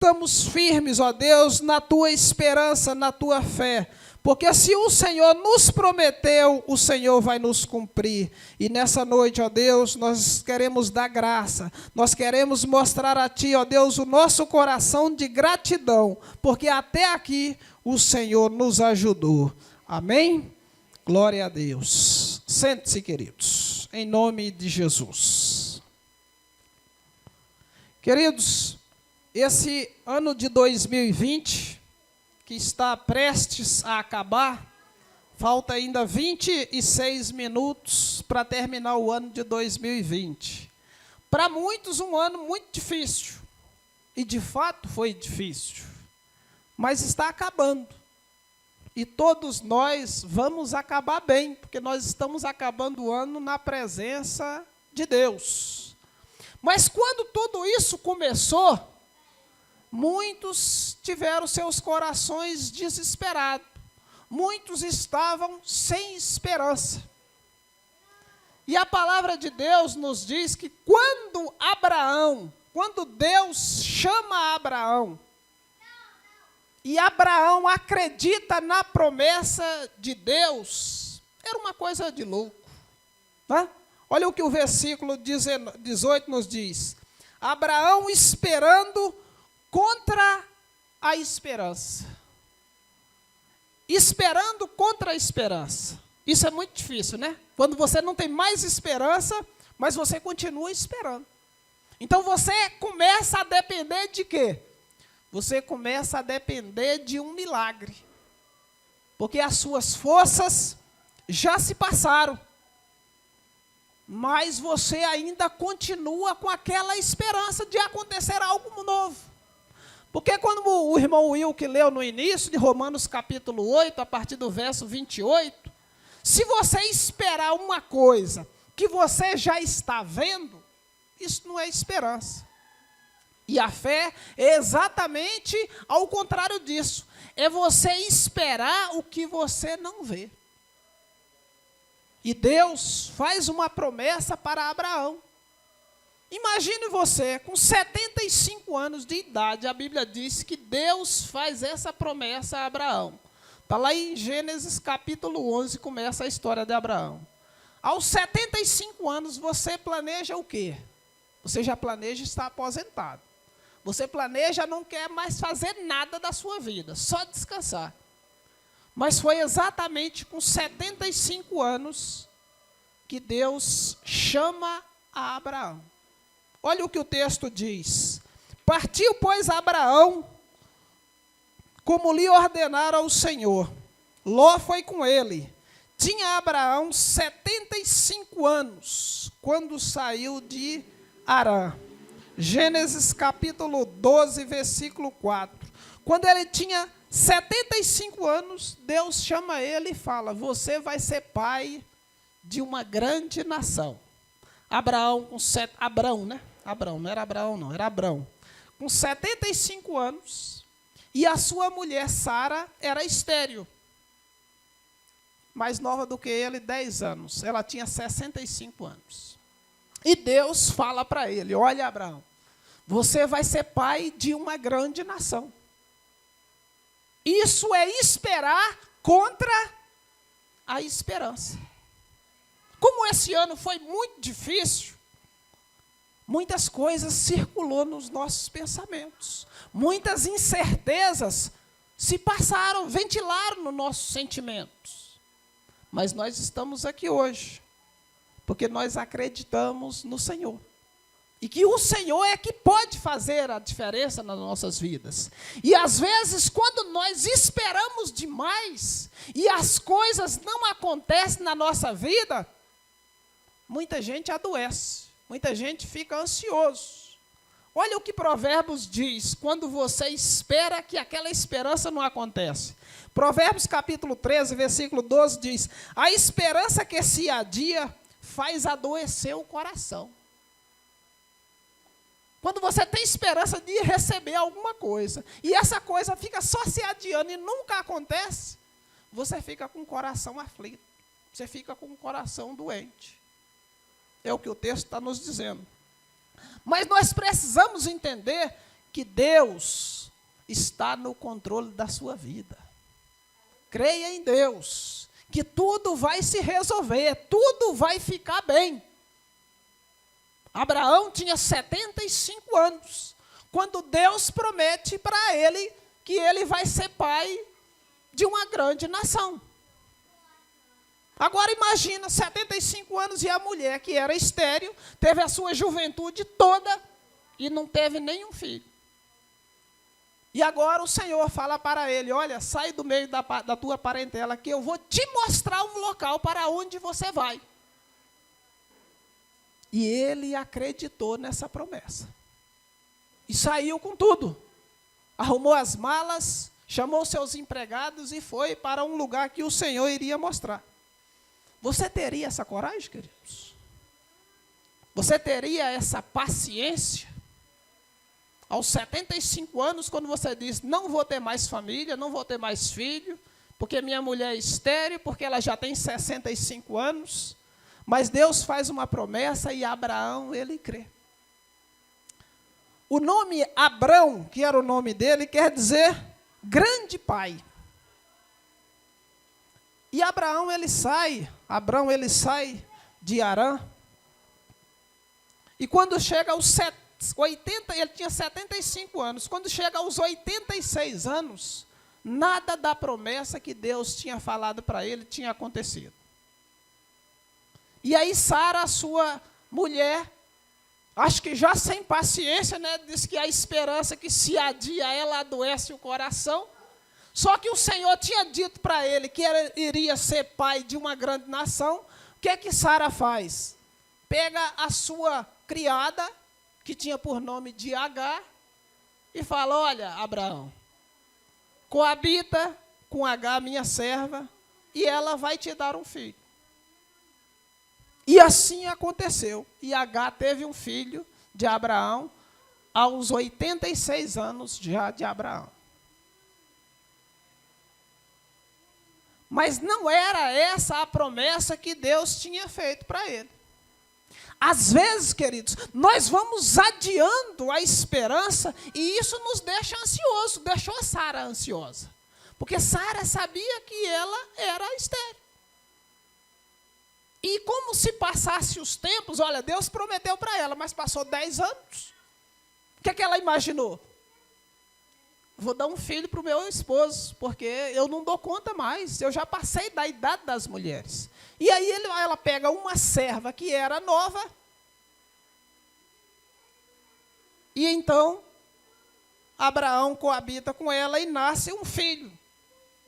Estamos firmes, ó Deus, na tua esperança, na tua fé. Porque se o Senhor nos prometeu, o Senhor vai nos cumprir. E nessa noite, ó Deus, nós queremos dar graça. Nós queremos mostrar a Ti, ó Deus, o nosso coração de gratidão. Porque até aqui o Senhor nos ajudou. Amém? Glória a Deus. Sente-se, queridos, em nome de Jesus. Queridos, esse ano de 2020... que está prestes a acabar, falta ainda 26 minutos para terminar o ano de 2020. Para muitos, um ano muito difícil, e de fato foi difícil, mas está acabando. E todos nós vamos acabar bem, porque nós estamos acabando o ano na presença de Deus. Mas quando tudo isso começou, muitos tiveram seus corações desesperados. Muitos estavam sem esperança. E a palavra de Deus nos diz que quando Deus chama Abraão, e Abraão acredita na promessa de Deus, era uma coisa de louco. Né? Olha o que o versículo 18 nos diz. Abraão esperando contra a esperança. Esperando contra a esperança. Isso é muito difícil, né? Quando você não tem mais esperança, mas você continua esperando. Então você começa a depender de quê? Você começa a depender de um milagre. Porque as suas forças já se passaram. Mas você ainda continua com aquela esperança de acontecer algo novo. Porque quando o irmão Will que leu no início de Romanos capítulo 8, a partir do verso 28, se você esperar uma coisa que você já está vendo, isso não é esperança. E a fé é exatamente ao contrário disso. É você esperar o que você não vê. E Deus faz uma promessa para Abraão. Imagine você, com 75 anos de idade, a Bíblia diz que Deus faz essa promessa a Abraão. Está lá em Gênesis capítulo 11, começa a história de Abraão. Aos 75 anos, você planeja o quê? Você já planeja estar aposentado. Você planeja não quer mais fazer nada da sua vida, só descansar. Mas foi exatamente com 75 anos que Deus chama a Abraão. Olha o que o texto diz. Partiu, pois, Abraão, como lhe ordenara o Senhor. Ló foi com ele. Tinha Abraão 75 anos, quando saiu de Harã. Gênesis capítulo 12, versículo 4. Quando ele tinha 75 anos, Deus chama ele e fala, você vai ser pai de uma grande nação. Abraão, né? Abraão, não era Abraão não, era Abrão. Com 75 anos, e a sua mulher Sara era estéril. Mais nova do que ele, 10 anos. Ela tinha 65 anos. E Deus fala para ele, olha Abraão, você vai ser pai de uma grande nação. Isso é esperar contra a esperança. Como esse ano foi muito difícil, muitas coisas circulou nos nossos pensamentos. Muitas incertezas se passaram, ventilaram nos nossos sentimentos. Mas nós estamos aqui hoje, porque nós acreditamos no Senhor. E que o Senhor é que pode fazer a diferença nas nossas vidas. E às vezes, quando nós esperamos demais, e as coisas não acontecem na nossa vida, muita gente adoece. Muita gente fica ansioso. Olha o que Provérbios diz, quando você espera que aquela esperança não acontece. Provérbios capítulo 13, versículo 12 diz, a esperança que se adia faz adoecer o coração. Quando você tem esperança de receber alguma coisa, e essa coisa fica só se adiando e nunca acontece, você fica com o coração aflito, você fica com o coração doente. É o que o texto está nos dizendo. Mas nós precisamos entender que Deus está no controle da sua vida. Creia em Deus, que tudo vai se resolver, tudo vai ficar bem. Abraão tinha 75 anos, quando Deus promete para ele que ele vai ser pai de uma grande nação. Agora imagina, 75 anos e a mulher que era estéril, teve a sua juventude toda e não teve nenhum filho. E agora o Senhor fala para ele, olha, sai do meio da tua parentela, que eu vou te mostrar um local para onde você vai. E ele acreditou nessa promessa. E saiu com tudo. Arrumou as malas, chamou seus empregados e foi para um lugar que o Senhor iria mostrar. Você teria essa coragem, queridos? Você teria essa paciência? Aos 75 anos, quando você diz, não vou ter mais família, não vou ter mais filho, porque minha mulher é estéril, porque ela já tem 65 anos, mas Deus faz uma promessa e Abraão, ele crê. O nome Abrão, que era o nome dele, quer dizer grande pai. E Abrão ele sai de Harã, e quando chega aos 80, ele tinha 75 anos, quando chega aos 86 anos, nada da promessa que Deus tinha falado para ele tinha acontecido. E aí Sara, a sua mulher, acho que já sem paciência, né, diz que a esperança que se adia, ela adoece o coração. Só que o Senhor tinha dito para ele que ele iria ser pai de uma grande nação. O que é que Sara faz? Pega a sua criada, que tinha por nome de Agar, e fala, olha, Abraão, coabita com Agar, minha serva, e ela vai te dar um filho. E assim aconteceu. E Agar teve um filho de Abraão aos 86 anos já de Abraão. Mas não era essa a promessa que Deus tinha feito para ele. Às vezes, queridos, nós vamos adiando a esperança e isso nos deixa ansioso, deixou a Sara ansiosa. Porque Sara sabia que ela era estéril. E como se passasse os tempos, olha, Deus prometeu para ela, mas passou 10 anos. O que é que ela imaginou? Vou dar um filho para o meu esposo, porque eu não dou conta mais, eu já passei da idade das mulheres. E aí ela pega uma serva que era nova, e então Abraão coabita com ela e nasce um filho,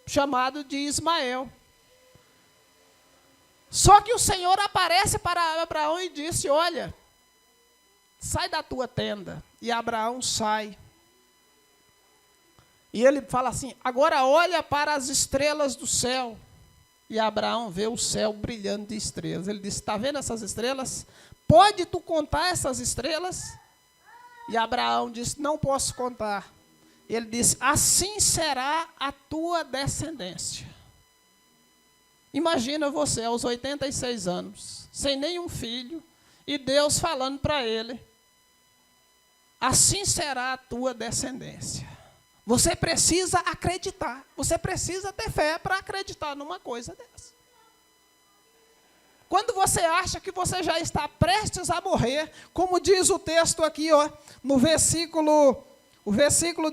chamado de Ismael. Só que o Senhor aparece para Abraão e disse, olha, sai da tua tenda. E Abraão sai. E ele fala assim, agora olha para as estrelas do céu. E Abraão vê o céu brilhando de estrelas. Ele disse, está vendo essas estrelas? Pode tu contar essas estrelas? E Abraão disse, não posso contar. Ele disse, assim será a tua descendência. Imagina você aos 86 anos, sem nenhum filho, e Deus falando para ele, assim será a tua descendência. Você precisa acreditar, você precisa ter fé para acreditar numa coisa dessa. Quando você acha que você já está prestes a morrer, como diz o texto aqui, ó, no versículo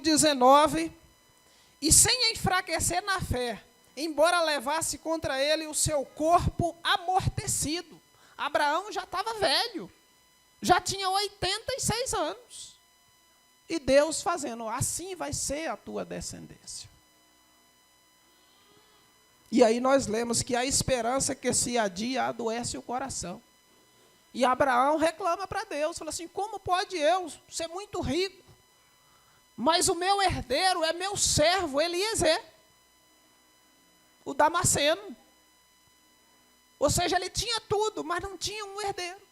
19, e sem enfraquecer na fé, embora levasse contra ele o seu corpo amortecido. Abraão já estava velho, já tinha 86 anos. E Deus fazendo, assim vai ser a tua descendência. E aí nós lemos que a esperança que se adia adoece o coração. E Abraão reclama para Deus, fala assim, como pode eu ser muito rico, mas o meu herdeiro é meu servo Eliezer, o Damasceno. Ou seja, ele tinha tudo, mas não tinha um herdeiro.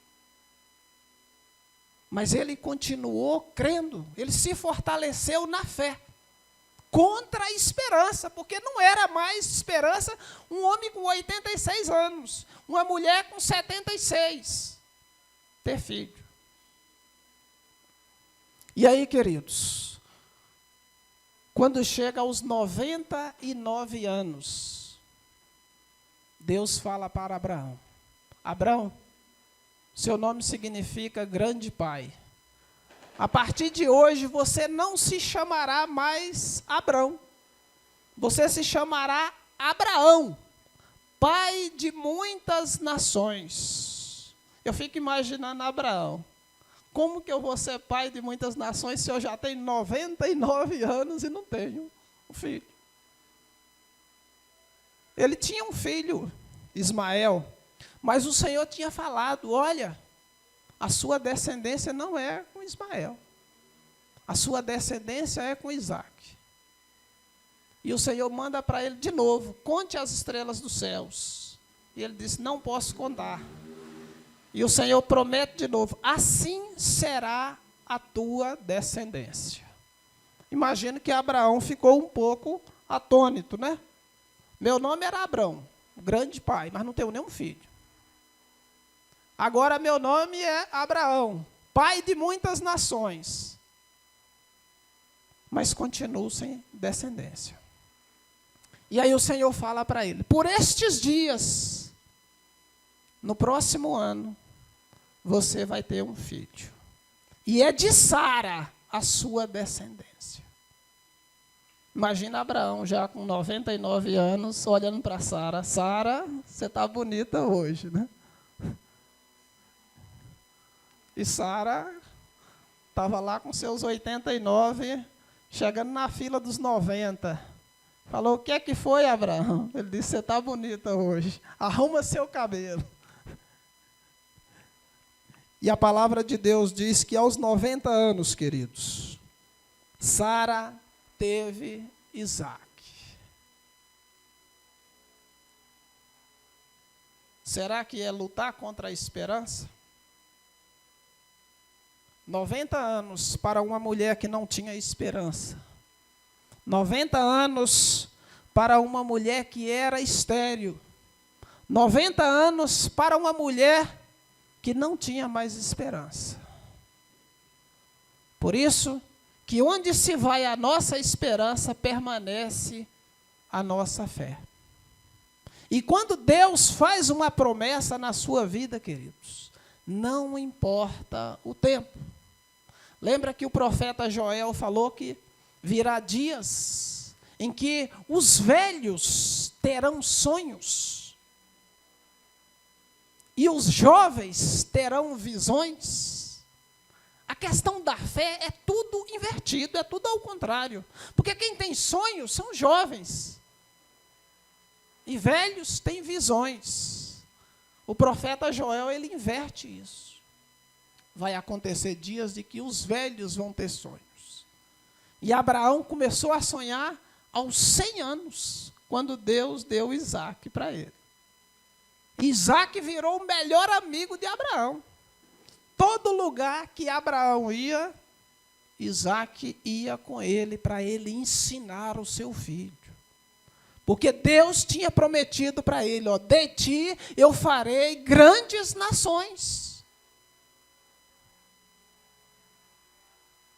Mas ele continuou crendo, ele se fortaleceu na fé, contra a esperança, porque não era mais esperança um homem com 86 anos, uma mulher com 76, ter filho. E aí, queridos, quando chega aos 99 anos, Deus fala para Abraão: Abraão, seu nome significa grande pai. A partir de hoje, você não se chamará mais Abrão. Você se chamará Abraão, pai de muitas nações. Eu fico imaginando Abraão. Como que eu vou ser pai de muitas nações se eu já tenho 99 anos e não tenho um filho? Ele tinha um filho, Ismael, mas o Senhor tinha falado: olha, a sua descendência não é com Ismael, a sua descendência é com Isaac. E o Senhor manda para ele de novo: conte as estrelas dos céus. E ele disse: não posso contar. E o Senhor promete de novo: assim será a tua descendência. Imagino que Abraão ficou um pouco atônito, né? Meu nome era Abrão, grande pai, mas não tenho nenhum filho. Agora meu nome é Abraão, pai de muitas nações, mas continuo sem descendência. E aí o Senhor fala para ele: por estes dias, no próximo ano, você vai ter um filho. E é de Sara a sua descendência. Imagina Abraão já com 99 anos, olhando para Sara. Sara, você está bonita hoje, né? E Sara estava lá com seus 89, chegando na fila dos 90. Falou: o que é que foi, Abraão? Ele disse: você está bonita hoje, arruma seu cabelo. E a palavra de Deus diz que aos 90 anos, queridos, Sara teve Isaac. Será que é lutar contra a esperança? 90 anos para uma mulher que não tinha esperança. 90 anos para uma mulher que era estéril. 90 anos para uma mulher que não tinha mais esperança. Por isso, que onde se vai a nossa esperança, permanece a nossa fé. E quando Deus faz uma promessa na sua vida, queridos, não importa o tempo. Lembra que o profeta Joel falou que virá dias em que os velhos terão sonhos e os jovens terão visões? A questão da fé é tudo invertido, é tudo ao contrário. Porque quem tem sonhos são jovens. E velhos têm visões. O profeta Joel, ele inverte isso. Vai acontecer dias de que os velhos vão ter sonhos. E Abraão começou a sonhar aos 100 anos, quando Deus deu Isaac para ele. Isaac virou o melhor amigo de Abraão. Todo lugar que Abraão ia, Isaac ia com ele para ele ensinar o seu filho. Porque Deus tinha prometido para ele: ó, de ti eu farei grandes nações.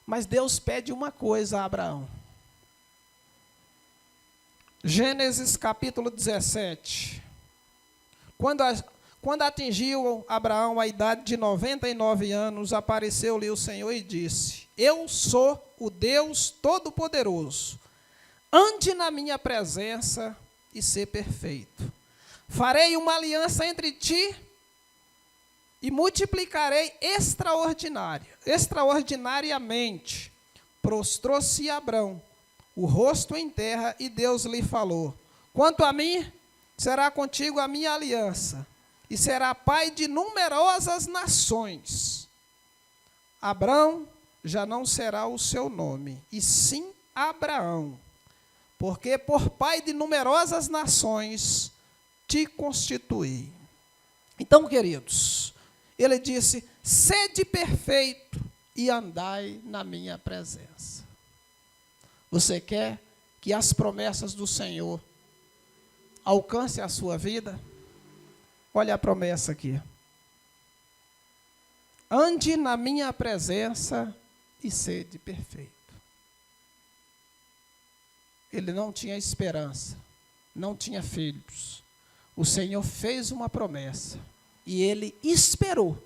Mas Deus pede uma coisa a Abraão. Gênesis capítulo 17. Quando atingiu Abraão a idade de 99 anos, apareceu-lhe o Senhor e disse: eu sou o Deus Todo-Poderoso. Ande na minha presença e ser perfeito. Farei uma aliança entre ti e multiplicarei extraordinariamente. Prostrou-se Abrão, o rosto em terra, e Deus lhe falou: quanto a mim, será contigo a minha aliança, e será pai de numerosas nações. Abrão já não será o seu nome, e sim Abraão, porque por pai de numerosas nações te constituí. Então, queridos, ele disse: sede perfeito e andai na minha presença. Você quer que as promessas do Senhor alcancem a sua vida? Olha a promessa aqui. Ande na minha presença e sede perfeito. Ele não tinha esperança, não tinha filhos. O Senhor fez uma promessa e ele esperou.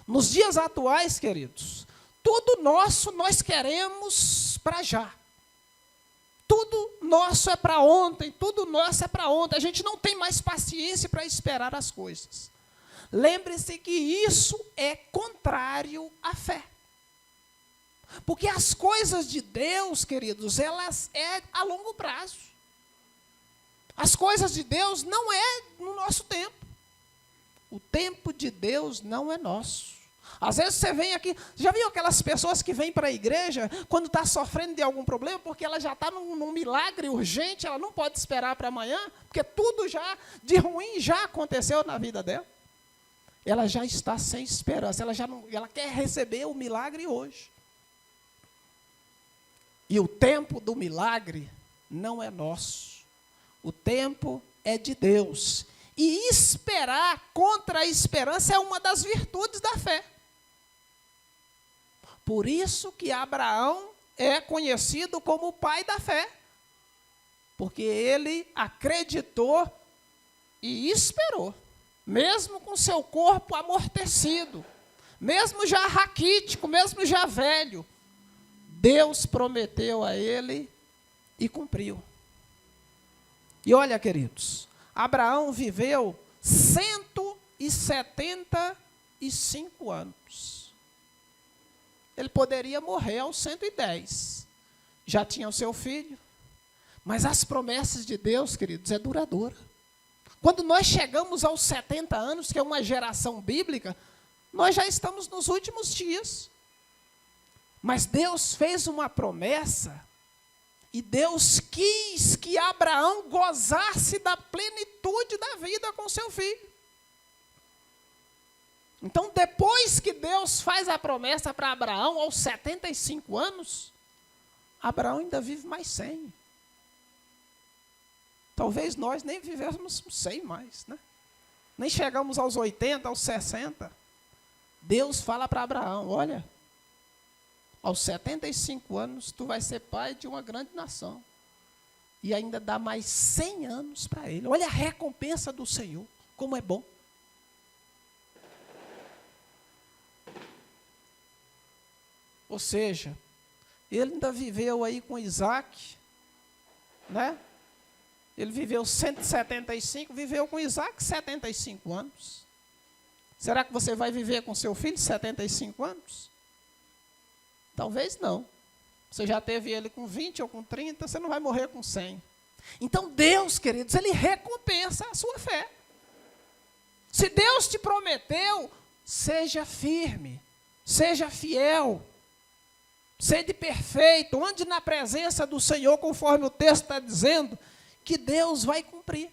Nos dias atuais, queridos, tudo nosso nós queremos para já. Tudo nosso é para ontem, tudo nosso é para ontem. A gente não tem mais paciência para esperar as coisas. Lembre-se que isso é contrário à fé. Porque as coisas de Deus, queridos, elas é a longo prazo. As coisas de Deus não é no nosso tempo. O tempo de Deus não é nosso. Às vezes você vem aqui, já viu aquelas pessoas que vêm para a igreja quando está sofrendo de algum problema, porque ela já está num milagre urgente, ela não pode esperar para amanhã, porque tudo já de ruim já aconteceu na vida dela. Ela já está sem esperança, ela quer receber o milagre hoje. E o tempo do milagre não é nosso. O tempo é de Deus. E esperar contra a esperança é uma das virtudes da fé. Por isso que Abraão é conhecido como o pai da fé. Porque ele acreditou e esperou. Mesmo com seu corpo amortecido, mesmo já raquítico, mesmo já velho, Deus prometeu a ele e cumpriu. E olha, queridos, Abraão viveu 175 anos. Ele poderia morrer aos 110. Já tinha o seu filho. Mas as promessas de Deus, queridos, é duradoura. Quando nós chegamos aos 70 anos, que é uma geração bíblica, nós já estamos nos últimos dias. Mas Deus fez uma promessa, e Deus quis que Abraão gozasse da plenitude da vida com seu filho. Então, depois que Deus faz a promessa para Abraão, aos 75 anos, Abraão ainda vive mais 100. Talvez nós nem vivêssemos 100 mais, né? Nem chegamos aos 80, aos 60. Deus fala para Abraão, olha, aos 75 anos, tu vai ser pai de uma grande nação. E ainda dá mais 100 anos para ele. Olha a recompensa do Senhor, como é bom. Ou seja, ele ainda viveu aí com Isaac, né? Ele viveu 175, viveu com Isaac 75 anos. Será que você vai viver com seu filho 75 anos? Talvez não. Você já teve ele com 20 ou com 30, você não vai morrer com 100. Então Deus, queridos, ele recompensa a sua fé. Se Deus te prometeu, seja firme, seja fiel, sede perfeito, ande na presença do Senhor, conforme o texto está dizendo, que Deus vai cumprir.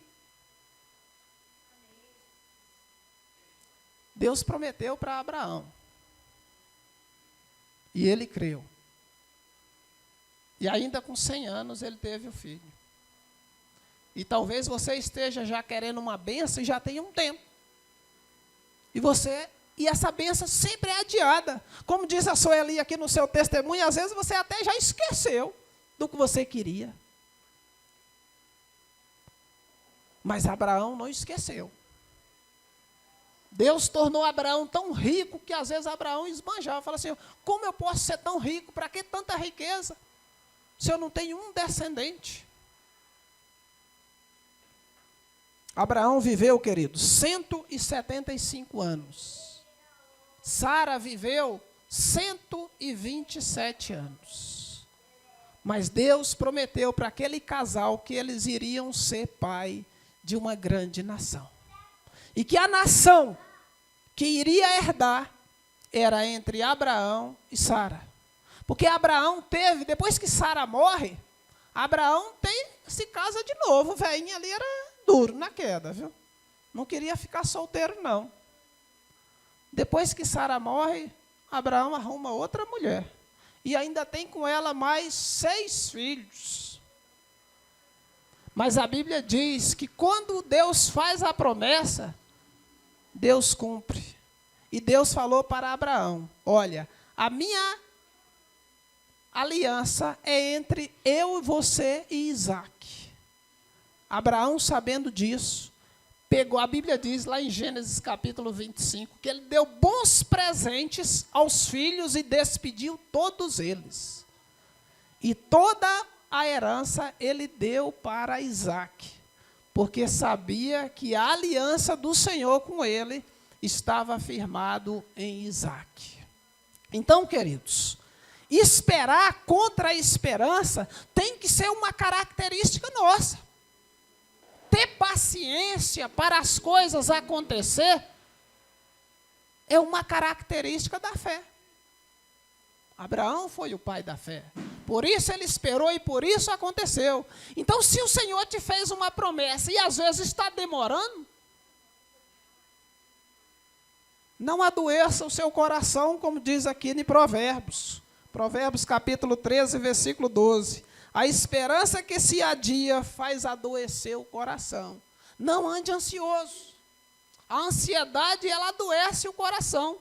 Deus prometeu para Abraão. E ele creu. E ainda com 100 anos ele teve o filho. E talvez você esteja já querendo uma bênção e já tenha um tempo. E essa bênção sempre é adiada. Como diz a Sueli aqui no seu testemunho, às vezes você até já esqueceu do que você queria. Mas Abraão não esqueceu. Deus tornou Abraão tão rico que às vezes Abraão esbanjava. Fala assim, como eu posso ser tão rico? Para que tanta riqueza? Se eu não tenho um descendente. Abraão viveu, queridos, 175 anos. Sara viveu 127 anos. Mas Deus prometeu para aquele casal que eles iriam ser pai de uma grande nação. E que a nação que iria herdar era entre Abraão e Sara. Porque Abraão teve, depois que Sara morre, Abraão se casa de novo. O velhinho ali era duro na queda, viu? Não queria ficar solteiro, não. Depois que Sara morre, Abraão arruma outra mulher. E ainda tem com ela mais 6 filhos. Mas a Bíblia diz que quando Deus faz a promessa, Deus cumpre. E Deus falou para Abraão, olha, a minha aliança é entre eu e você e Isaac. Abraão, sabendo disso, pegou, a Bíblia diz lá em Gênesis capítulo 25, que ele deu bons presentes aos filhos e despediu todos eles. E toda a herança ele deu para Isaac, porque sabia que a aliança do Senhor com ele estava firmado em Isaac. Então, queridos, esperar contra a esperança tem que ser uma característica nossa. Ter paciência para as coisas acontecer é uma característica da fé. Abraão foi o pai da fé. Por isso ele esperou e por isso aconteceu. Então, se o Senhor te fez uma promessa e às vezes está demorando, não adoeça o seu coração, como diz aqui em Provérbios. Provérbios capítulo 13, versículo 12. A esperança que se adia faz adoecer o coração. Não ande ansioso. A ansiedade, ela adoece o coração.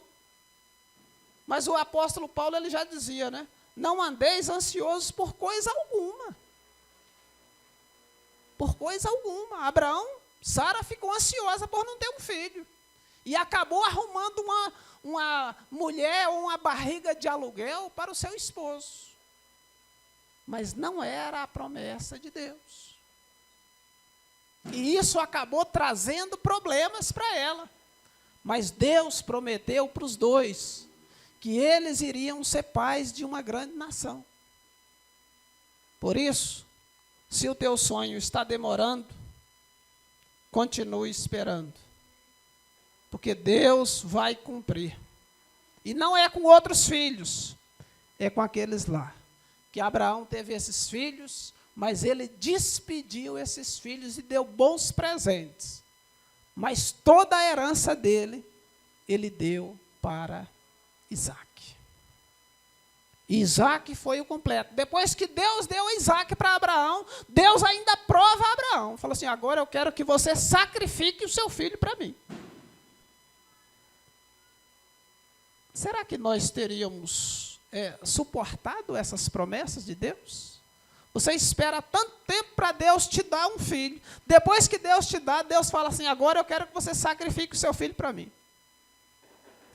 Mas o apóstolo Paulo, ele já dizia, né? Não andeis ansiosos por coisa alguma. Por coisa alguma. Abraão, Sara ficou ansiosa por não ter um filho. E acabou arrumando uma mulher ou uma barriga de aluguel para o seu esposo. Mas não era a promessa de Deus. E isso acabou trazendo problemas para ela. Mas Deus prometeu para os dois que eles iriam ser pais de uma grande nação. Por isso, se o teu sonho está demorando, continue esperando. Porque Deus vai cumprir. E não é com outros filhos, é com aqueles lá. Que Abraão teve esses filhos, mas ele despediu esses filhos e deu bons presentes. Mas toda a herança dele, ele deu para Isaac. E Isaac foi o completo. Depois que Deus deu Isaac para Abraão, Deus ainda prova a Abraão. Falou assim, agora eu quero que você sacrifique o seu filho para mim. Será que nós teríamos suportado essas promessas de Deus? Você espera tanto tempo para Deus te dar um filho. Depois que Deus te dá, Deus fala assim, agora eu quero que você sacrifique o seu filho para mim.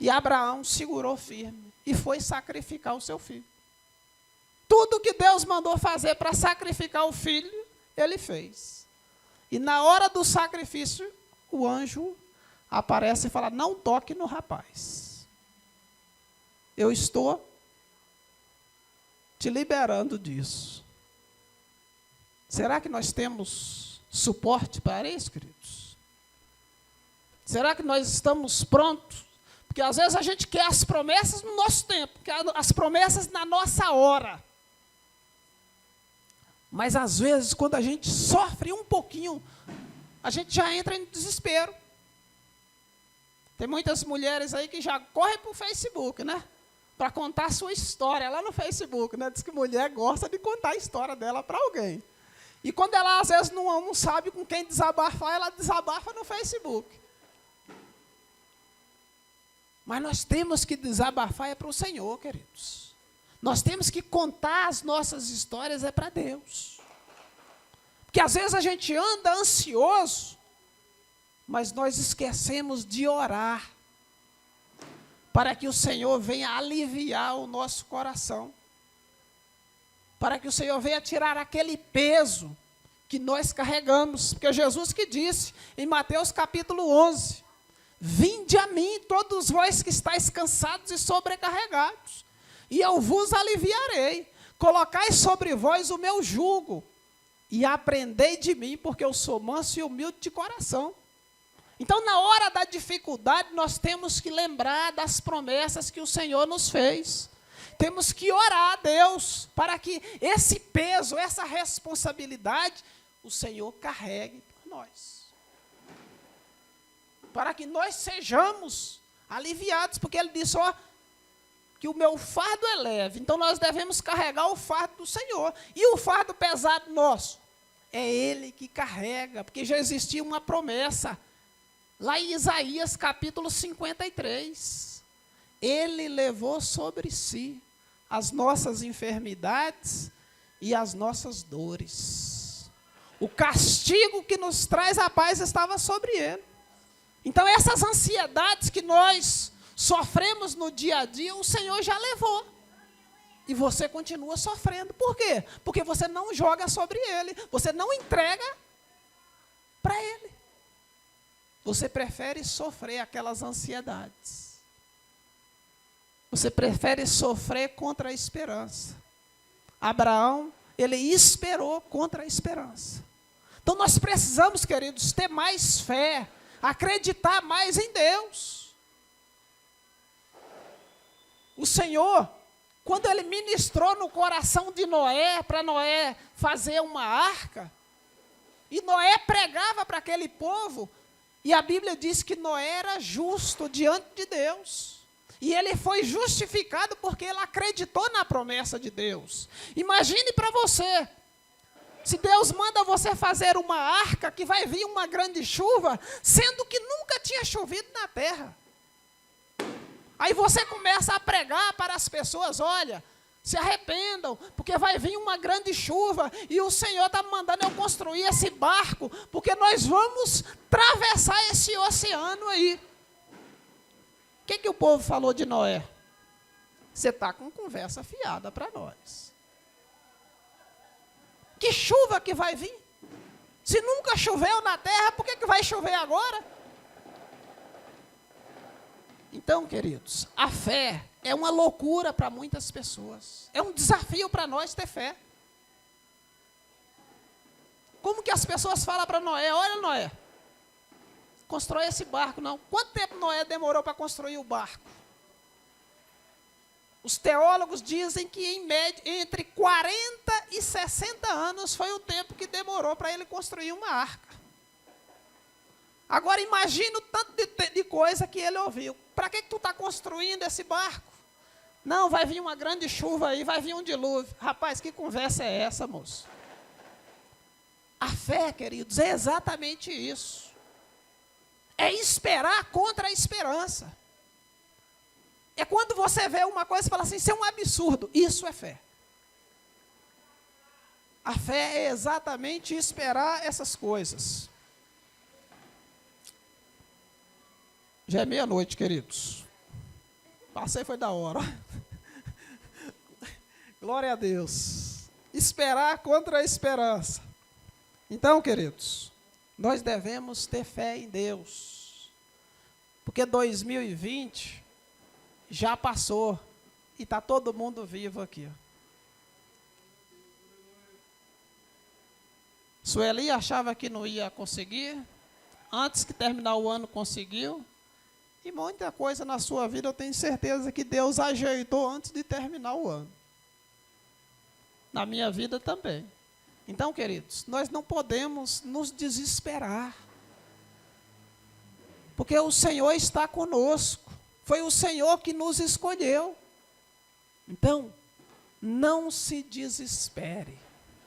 E Abraão segurou firme e foi sacrificar o seu filho. Tudo que Deus mandou fazer para sacrificar o filho, ele fez. E na hora do sacrifício, o anjo aparece e fala, não toque no rapaz. Eu estou te liberando disso. Será que nós temos suporte para isso, queridos? Será que nós estamos prontos? Porque às vezes a gente quer as promessas no nosso tempo, quer as promessas na nossa hora. Mas às vezes, quando a gente sofre um pouquinho, a gente já entra em desespero. Tem muitas mulheres aí que já correm para o Facebook, né? Para contar a sua história lá no Facebook, né? Diz que mulher gosta de contar a história dela para alguém. E quando ela, às vezes, não sabe com quem desabafar, ela desabafa no Facebook. Mas nós temos que desabafar para o Senhor, queridos. Nós temos que contar as nossas histórias para Deus. Porque às vezes a gente anda ansioso, mas nós esquecemos de orar para que o Senhor venha aliviar o nosso coração. Para que o Senhor venha tirar aquele peso que nós carregamos. Porque Jesus que disse em Mateus capítulo 11, vinde a mim todos vós que estáis cansados e sobrecarregados, e eu vos aliviarei. Colocai sobre vós o meu jugo, e aprendei de mim, porque eu sou manso e humilde de coração. Então, na hora da dificuldade, nós temos que lembrar das promessas que o Senhor nos fez. Temos que orar a Deus para que esse peso, essa responsabilidade, o Senhor carregue por nós. Para que nós sejamos aliviados, porque Ele disse, ó, que o meu fardo é leve. Então, nós devemos carregar o fardo do Senhor. E o fardo pesado nosso, é Ele que carrega, porque já existia uma promessa lá em Isaías capítulo 53, ele levou sobre si as nossas enfermidades e as nossas dores. O castigo que nos traz a paz estava sobre ele. Então, essas ansiedades que nós sofremos no dia a dia, o Senhor já levou. E você continua sofrendo. Por quê? Porque você não joga sobre ele. Você não entrega para ele. Você prefere sofrer aquelas ansiedades. Você prefere sofrer contra a esperança. Abraão, ele esperou contra a esperança. Então nós precisamos, queridos, ter mais fé, acreditar mais em Deus. O Senhor, quando ele ministrou no coração de Noé, para Noé fazer uma arca, e Noé pregava para aquele povo, e a Bíblia diz que Noé era justo diante de Deus. E ele foi justificado porque ele acreditou na promessa de Deus. Imagine para você, se Deus manda você fazer uma arca que vai vir uma grande chuva, sendo que nunca tinha chovido na terra. Aí você começa a pregar para as pessoas, olha, se arrependam, porque vai vir uma grande chuva, e o Senhor está mandando eu construir esse barco, porque nós vamos atravessar esse oceano aí. O que o povo falou de Noé? Você está com conversa fiada para nós. Que chuva que vai vir? Se nunca choveu na terra, por que vai chover agora? Então, queridos, a fé é uma loucura para muitas pessoas. É um desafio para nós ter fé. Como que as pessoas falam para Noé? Olha, Noé, constrói esse barco, não. Quanto tempo Noé demorou para construir o barco? Os teólogos dizem que, em média, entre 40 e 60 anos foi o tempo que demorou para ele construir uma arca. Agora, imagina o tanto de coisa que ele ouviu. Para que tu está construindo esse barco? Não, vai vir uma grande chuva aí, vai vir um dilúvio. Rapaz, que conversa é essa, moço? A fé, queridos, é exatamente isso. É esperar contra a esperança. É quando você vê uma coisa e fala assim, isso é um absurdo. Isso é fé. A fé é exatamente esperar essas coisas. Já é meia-noite, queridos. Passei, foi da hora. Glória a Deus. Esperar contra a esperança. Então, queridos, nós devemos ter fé em Deus. Porque 2020 já passou e está todo mundo vivo aqui. Sueli achava que não ia conseguir. Antes que terminar o ano, conseguiu. E muita coisa na sua vida, eu tenho certeza que Deus ajeitou antes de terminar o ano. Na minha vida também. Então, queridos, nós não podemos nos desesperar. Porque o Senhor está conosco. Foi o Senhor que nos escolheu. Então, não se desespere.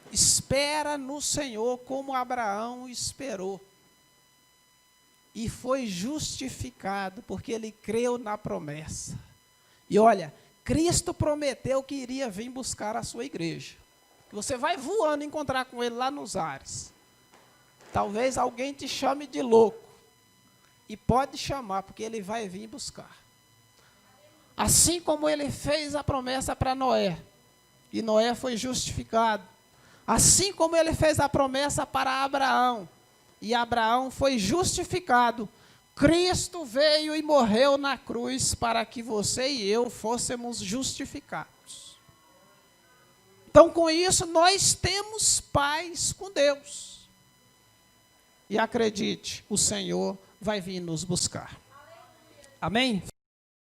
Espera no Senhor como Abraão esperou. E foi justificado, porque ele creu na promessa. E olha, Cristo prometeu que iria vir buscar a sua igreja. Que você vai voando encontrar com ele lá nos ares. Talvez alguém te chame de louco. E pode chamar, porque ele vai vir buscar. Assim como ele fez a promessa para Noé. E Noé foi justificado. Assim como ele fez a promessa para Abraão. E Abraão foi justificado. Cristo veio e morreu na cruz para que você e eu fôssemos justificados. Então, com isso, nós temos paz com Deus. E acredite, o Senhor vai vir nos buscar. Amém?